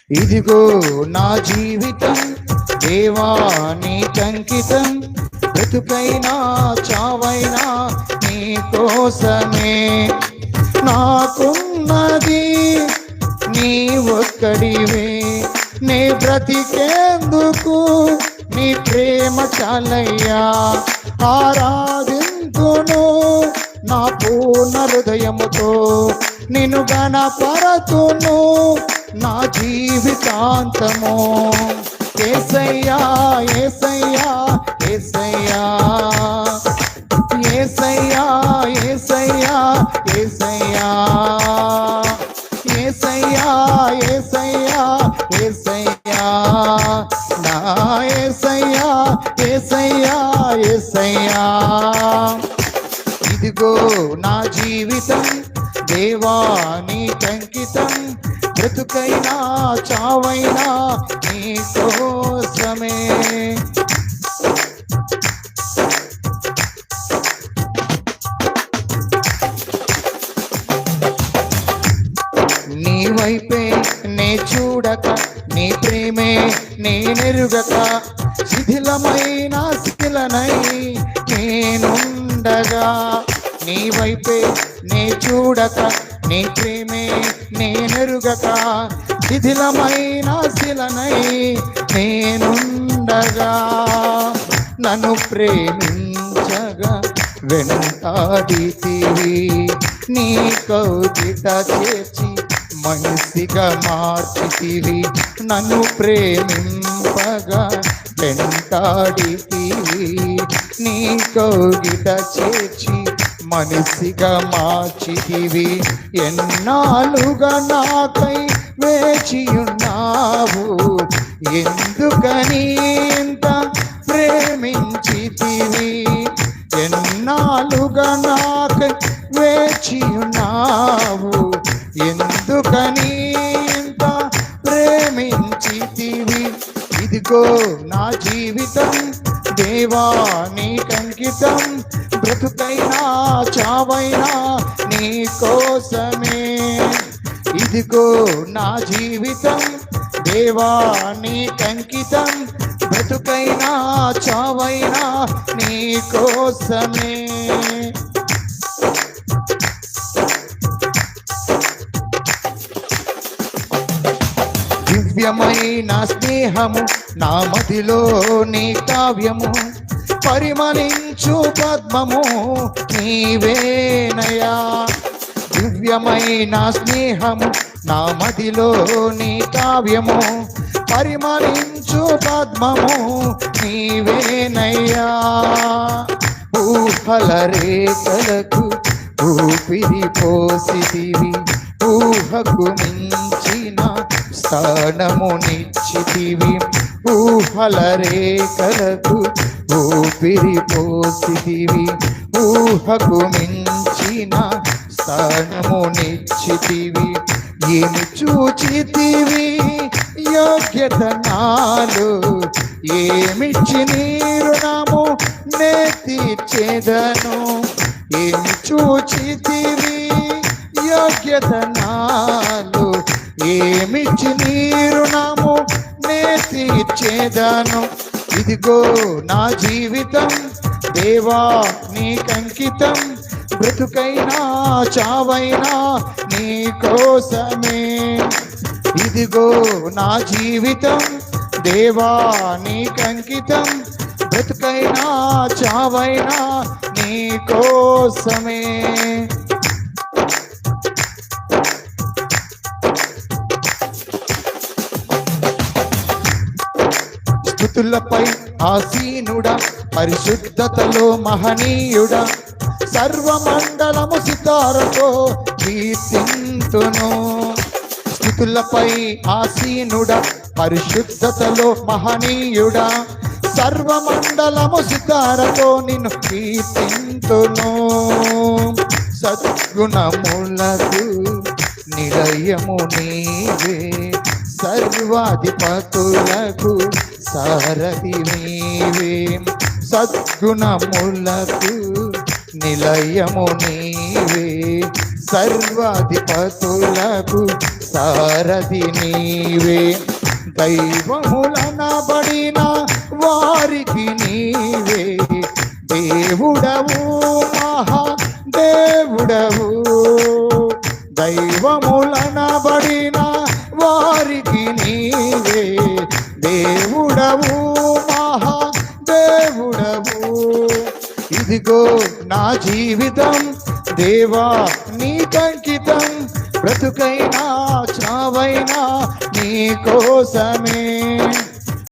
ఇదిగో నా జీవితం దేవా నీకంకితం, బ్రతుకైనా చావైనా నీ కోసమే. నాకున్నది నీ ఒక్కడివే, నీ బ్రతికేందుకు నీ ప్రేమ చాలయ్యా. ఆరాధింతును నా పూర్ణ హృదయముతో, నిన్ను గణపరతును నా జీవితాంతము. యేసయ్యా యేసయ్యా యేసయ్యా యేసయ్యా యేసయ్యా యేసయ్యా యేసయ్యా యేసయ్యా యేసయ్యా నా యేసయ్యా యేసయ్యా యేసయ్యా. ఇదిగో నా జీవితం దేవా నీకంకితం, బ్రతుకైనా చావైనా నీ కోసమే. నీ వైపే నే చూడక, నీ ప్రేమే నేనెరుగక, శిథిలమైన శిథిలనై నేనుండగా. నీ వైపే నే చూడక, నీ ప్రేమే నేనెరుగక, శిథిలమైన శిలనై నేనుండగా. నన్ను ప్రేమించగా వెంటాడితివి, నీ కౌగిట చేర్చి మనిషిగా మార్చితివి. నన్ను ప్రేమింపగా వెంటాడితివి, నీ కౌగిట చేర్చి మనిషిగా మార్చితివి. ఎన్నాళ్ళుగా నాకై వేచియున్నావు, ఎందుకని ఇంత ప్రేమించితివి. ఎన్నాళ్ళుగా నాకై వేచియున్నావు, ఎందుకని ఇంత ప్రేమించితివి. ఇదిగో నా జీవితం దేవా నీకంకితం, బ్రతుకైనా చావైనా నీ కోసమే. ఇదిగో నా జీవితం దేవా నీకంకితం, బ్రతుకైనా చావైనా నీ కోసమే. దివ్యమైన స్నేహము నా మదిలో నీ కావ్యము, పరిమళించు పద్మము నీవేనయా. దివ్యమైన స్నేహము నా మదిలో నీ కావ్యము, పరిమళించు పద్మము నీవేనయ్యా. ఊహల రేఖలకు ఊపిరి పోసితివి, ఊహకు మించిన స్థానమునిచ్చితివి. ఊహల రేఖలకు ఊపిరి పోసితివి, ఊహకు మించిన స్థానమునిచ్చితివి. ఏమి చూచితివి యోగ్యత నాలో, ఏమిచ్చి నీ రుణము నే తీర్చెదను. ఏమి చూచితివి యోగ్యత నాలో, ఏమిచ్చి నీ రుణము నే తీర్చెదను. ఇదిగో నా జీవితం దేవా నీకంకితం, బ్రతుకైనా చావైనా నీ కోసమే. ఇదిగో నా జీవితం దేవా నీకంకితం, బ్రతుకైనా చావైనా నీ కోసమే. స్తుతులపై ఆసీనుడా, పరిశుద్ధతలో మహనీయుడా, సర్వమండలము సితారతో కీర్తింతును. స్తుతులపై ఆసీనుడా, పరిశుద్ధతలో మహనీయుడా, సర్వమండలము సితారతో నిన్ను కీర్తింతును. సద్గుణములకు నిలయము నీవే, సర్వాధిపతులకు సారథి నీవే. సద్గుణములకు నిలయము నీవే, సర్వాధిపతులకు సారథి నీవే. దైవములనబడిన వారికి నీవే దేవుడవు, మహా దేవుడవు. దైవములనబడిన వారికి నీవే దేవుడవు, మహా దేవుడవు. ఇదిగో నా జీవితం దేవా నీకంకితం, బ్రతుకైనా చావైనా నీ కోసమే.